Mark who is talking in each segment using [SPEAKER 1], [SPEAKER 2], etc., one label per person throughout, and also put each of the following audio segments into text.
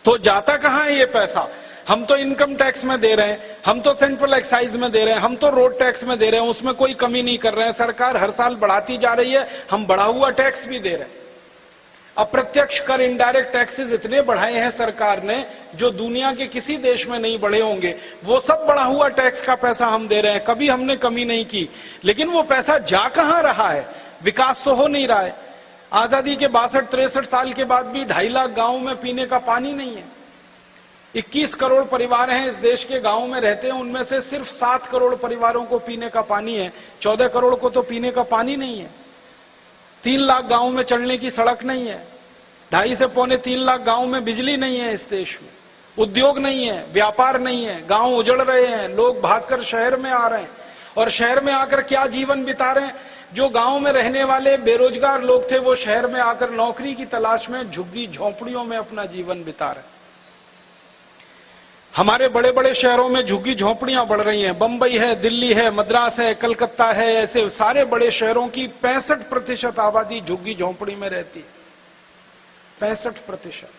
[SPEAKER 1] तो जाता कहां है ये पैसा? हम तो इनकम टैक्स में दे रहे हैं, हम तो सेंट्रल एक्साइज में दे रहे हैं, हम तो रोड टैक्स में दे रहे हैं, उसमें कोई कमी नहीं कर रहे हैं। सरकार हर साल बढ़ाती जा रही है, हम बढ़ा हुआ टैक्स भी दे रहे हैं। अप्रत्यक्ष कर, इनडायरेक्ट टैक्सेस इतने बढ़ाए हैं सरकार ने जो दुनिया के किसी देश में नहीं बढ़े होंगे। वो सब बढ़ा हुआ टैक्स का पैसा हम दे रहे हैं, कभी हमने कमी नहीं की। लेकिन वो पैसा जा कहां रहा है? विकास तो हो नहीं रहा है। आजादी के 62-63 साल के बाद भी 2.5 लाख गांव में पीने का पानी नहीं है। 21 करोड़ परिवार हैं इस देश के, गांव में रहते हैं, उनमें से सिर्फ 7 करोड़ परिवारों को पीने का पानी है। 14 करोड़ को तो पीने का पानी नहीं है। 3 लाख गांव में चलने की सड़क नहीं है। 2.5 से पौने 3 लाख गांव में बिजली नहीं है इस देश में। उद्योग नहीं है, व्यापार नहीं है, गांव उजड़ रहे हैं, लोग भागकर शहर में आ रहे हैं। और शहर में आकर क्या जीवन बिता रहे हैं? जो गांव में रहने वाले बेरोजगार लोग थे वो शहर में आकर नौकरी की तलाश में झुग्गी झोंपड़ियों में अपना जीवन बिता रहे हैं। हमारे बड़े बड़े शहरों में झुग्गी झोंपड़ियां बढ़ रही हैं। बंबई है, दिल्ली है, मद्रास है, कलकत्ता है, ऐसे सारे बड़े शहरों की 65% आबादी झुग्गी झोंपड़ी में रहती है। 65%।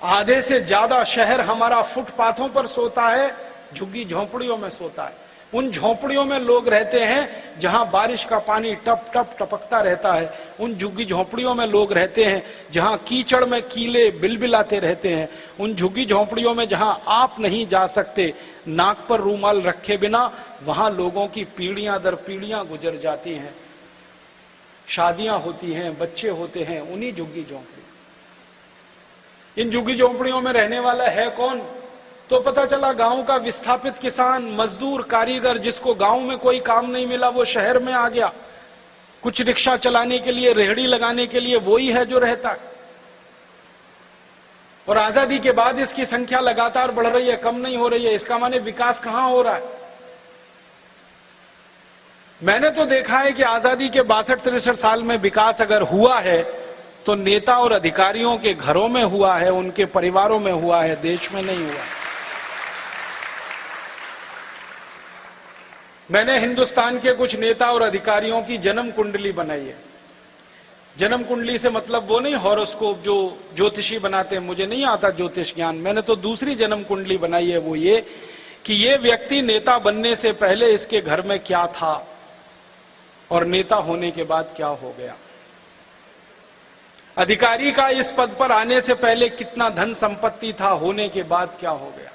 [SPEAKER 1] आधे से ज्यादा शहर हमारा फुटपाथों पर सोता है, झुग्गी झोंपड़ियों में सोता है। उन झोंपड़ियों में लोग रहते हैं जहां बारिश का पानी टप टप टपकता रहता है। उन झुग्गी झोंपड़ियों में लोग रहते हैं जहां कीचड़ में कीले बिलबिलाते रहते हैं। उन झुग्गी झोंपड़ियों में जहां आप नहीं जा सकते नाक पर रूमाल रखे बिना, वहां लोगों की पीढ़ियां दर पीढ़ियां गुजर जाती हैं। शादियां होती हैं, बच्चे होते हैं उन्हीं झुग्गी झोंपड़ियों। इन झुग्गी झोंपड़ियों में रहने वाला है कौन? तो पता चला गांव का विस्थापित किसान, मजदूर, कारीगर, जिसको गांव में कोई काम नहीं मिला वो शहर में आ गया। कुछ रिक्शा चलाने के लिए, रेहड़ी लगाने के लिए वही है जो रहता है। और आजादी के बाद इसकी संख्या लगातार बढ़ रही है, कम नहीं हो रही है। इसका माने विकास कहां हो रहा है? मैंने तो देखा है कि आजादी के 62-63 साल में विकास अगर हुआ है तो नेता और अधिकारियों के घरों में हुआ है, उनके परिवारों में हुआ है, देश में नहीं हुआ। मैंने हिंदुस्तान के कुछ नेता और अधिकारियों की जन्म कुंडली बनाई है। जन्म कुंडली से मतलब वो नहीं हॉरोस्कोप जो ज्योतिषी बनाते हैं, मुझे नहीं आता ज्योतिष ज्ञान। मैंने तो दूसरी जन्म कुंडली बनाई है, वो ये कि ये व्यक्ति नेता बनने से पहले इसके घर में क्या था और नेता होने के बाद क्या हो गया। अधिकारी का इस पद पर आने से पहले कितना धन संपत्ति था, होने के बाद क्या हो गया।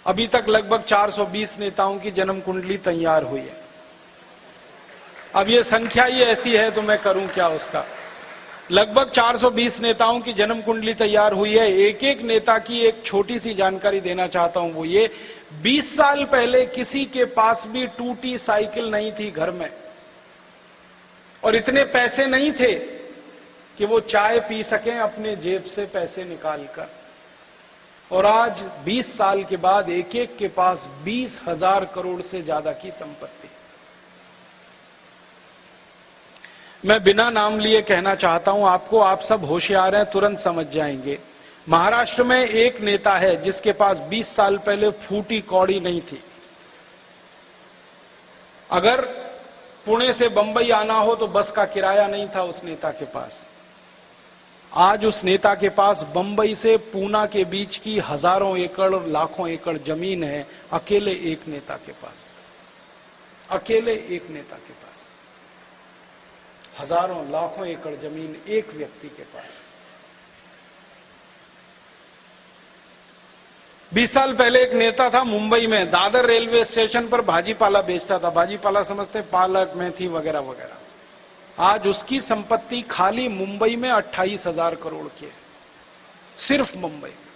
[SPEAKER 1] अभी तक लगभग 420 नेताओं की जन्म कुंडली तैयार हुई है। अब ये संख्या ही ऐसी है तो मैं करूं क्या उसका। लगभग 420 नेताओं की जन्म कुंडली तैयार हुई है। एक एक नेता की एक छोटी सी जानकारी देना चाहता हूं, वो ये 20 साल पहले किसी के पास भी टूटी साइकिल नहीं थी घर में, और इतने पैसे नहीं थे कि वो चाय पी सकें अपने जेब से पैसे निकालकर। और आज 20 साल के बाद एक एक के पास 20,000 करोड़ से ज्यादा की संपत्ति। मैं बिना नाम लिए कहना चाहता हूं आपको, आप सब होशियार हैं, तुरंत समझ जाएंगे। महाराष्ट्र में एक नेता है जिसके पास 20 साल पहले फूटी कौड़ी नहीं थी। अगर पुणे से बंबई आना हो तो बस का किराया नहीं था उस नेता के पास। आज उस नेता के पास बंबई से पूना के बीच की हजारों एकड़ और लाखों एकड़ जमीन है, अकेले एक नेता के पास। अकेले एक नेता के पास हजारों लाखों एकड़ जमीन एक व्यक्ति के पास। 20 साल पहले एक नेता था मुंबई में, दादर रेलवे स्टेशन पर भाजीपाला बेचता था। भाजीपाला समझते पालक, मेथी वगैरह वगैरह। आज उसकी संपत्ति खाली मुंबई में 28,000 करोड़ की है, सिर्फ मुंबई में।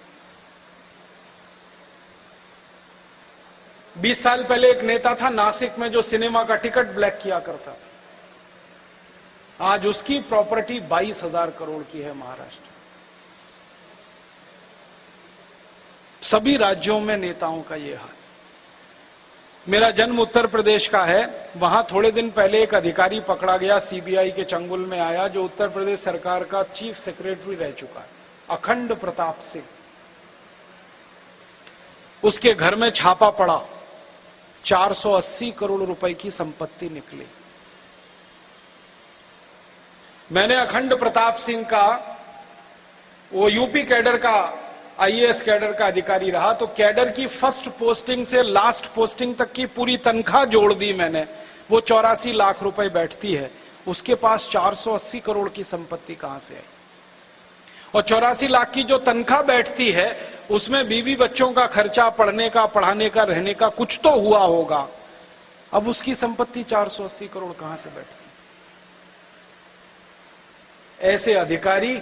[SPEAKER 1] 20 साल पहले एक नेता था नासिक में जो सिनेमा का टिकट ब्लैक किया करता था। आज उसकी प्रॉपर्टी 22,000 करोड़ की है महाराष्ट्र। सभी राज्यों में नेताओं का ये हाल। मेरा जन्म उत्तर प्रदेश का है। वहां थोड़े दिन पहले एक अधिकारी पकड़ा गया, सीबीआई के चंगुल में आया, जो उत्तर प्रदेश सरकार का चीफ सेक्रेटरी रह चुका है, अखंड प्रताप सिंह। उसके घर में छापा पड़ा, 480 करोड़ रुपए की संपत्ति निकली। मैंने अखंड प्रताप सिंह का वो यूपी कैडर का आईएएस कैडर का अधिकारी रहा, तो कैडर की फर्स्ट पोस्टिंग से लास्ट पोस्टिंग तक की पूरी तनख्वाह जोड़ दी मैंने, वो 84 लाख रुपए बैठती है। उसके पास 480 करोड़ की संपत्ति कहां से आई? और 84 लाख की जो तनख्वाह बैठती है उसमें बीवी बच्चों का खर्चा, पढ़ने का, पढ़ाने का, रहने का कुछ तो हुआ होगा। अब उसकी संपत्ति 480 करोड़ कहां से बैठती? ऐसे अधिकारी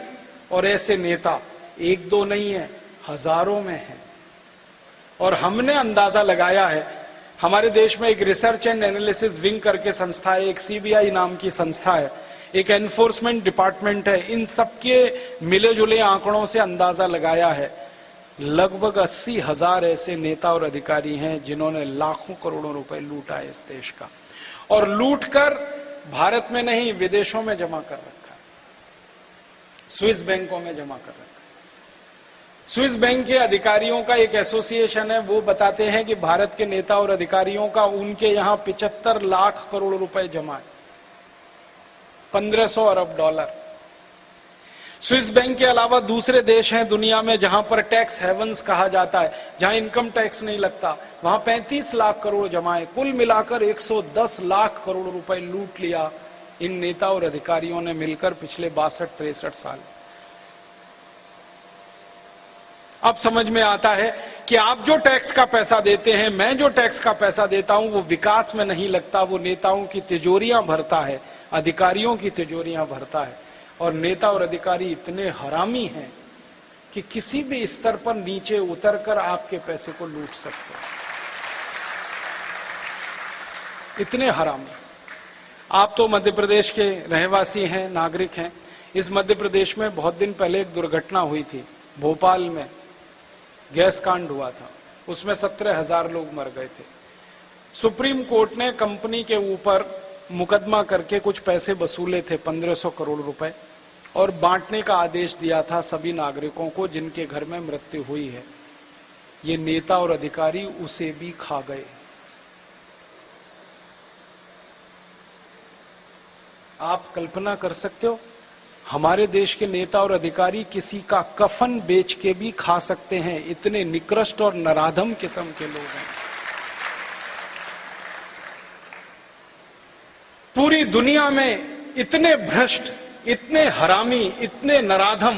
[SPEAKER 1] और ऐसे नेता एक दो नहीं है, हजारों में है। और हमने अंदाजा लगाया है, हमारे देश में एक रिसर्च एंड एनालिसिस विंग करके संस्था है, एक सीबीआई नाम की संस्था है, एक एनफोर्समेंट डिपार्टमेंट है, इन सबके मिले जुले आंकड़ों से अंदाजा लगाया है लगभग 80,000 ऐसे नेता और अधिकारी हैं जिन्होंने लाखों करोड़ों रुपए लूटा है इस देश का, और लूटकर भारत में नहीं विदेशों में जमा कर रखा है, स्विस बैंकों में जमा कर रखा है। स्विस बैंक के अधिकारियों का एक एसोसिएशन है, वो बताते हैं कि भारत के नेता और अधिकारियों का उनके यहां 75 लाख करोड़ रुपए जमा है, 1500 अरब डॉलर। स्विस बैंक के अलावा दूसरे देश हैं दुनिया में जहां पर टैक्स हेवंस कहा जाता है, जहां इनकम टैक्स नहीं लगता, वहां 35 लाख करोड़ जमा है। कुल मिलाकर 110 लाख करोड़ रुपए लूट लिया इन नेता और अधिकारियों ने मिलकर पिछले 62-63 साल। अब समझ में आता है कि आप जो टैक्स का पैसा देते हैं, मैं जो टैक्स का पैसा देता हूं, वो विकास में नहीं लगता, वो नेताओं की तिजोरियां भरता है, अधिकारियों की तिजोरियां भरता है। और नेता और अधिकारी इतने हरामी हैं कि किसी भी स्तर पर नीचे उतरकर आपके पैसे को लूट सकते हैं, इतने हरामी। आप तो मध्य प्रदेश के रहवासी हैं, नागरिक हैं। इस मध्य प्रदेश में बहुत दिन पहले एक दुर्घटना हुई थी, भोपाल में गैस कांड हुआ था, उसमें 17,000 लोग मर गए थे। सुप्रीम कोर्ट ने कंपनी के ऊपर मुकदमा करके कुछ पैसे वसूले थे, 1500 करोड़ रुपए, और बांटने का आदेश दिया था सभी नागरिकों को जिनके घर में मृत्यु हुई है। ये नेता और अधिकारी उसे भी खा गए। आप कल्पना कर सकते हो, हमारे देश के नेता और अधिकारी किसी का कफन बेच के भी खा सकते हैं, इतने निकृष्ट और नराधम किस्म के लोग हैं। पूरी दुनिया में इतने भ्रष्ट, इतने हरामी, इतने नराधम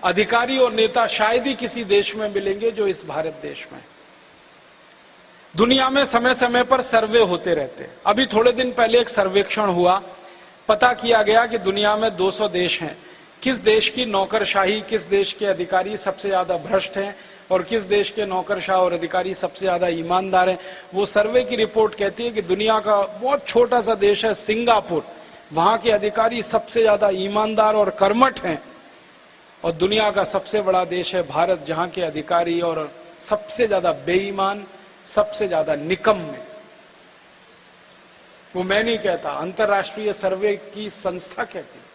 [SPEAKER 1] अधिकारी और नेता शायद ही किसी देश में मिलेंगे जो इस भारत देश में। दुनिया में समय समय पर सर्वे होते रहते हैं। अभी थोड़े दिन पहले एक सर्वेक्षण हुआ, पता किया गया कि दुनिया में 200 देश हैं, किस देश की नौकरशाही, किस देश के अधिकारी सबसे ज्यादा भ्रष्ट हैं और किस देश के नौकरशाह और अधिकारी सबसे ज्यादा ईमानदार हैं। वो सर्वे की रिपोर्ट कहती है कि दुनिया का बहुत छोटा सा देश है सिंगापुर, वहां के अधिकारी सबसे ज्यादा ईमानदार और कर्मठ हैं, और दुनिया का सबसे बड़ा देश है भारत, जहां के अधिकारी और सबसे ज्यादा बेईमान, सबसे ज्यादा निकम्मे। वो मैं नहीं कहता, अंतरराष्ट्रीय सर्वे की संस्था कहती है।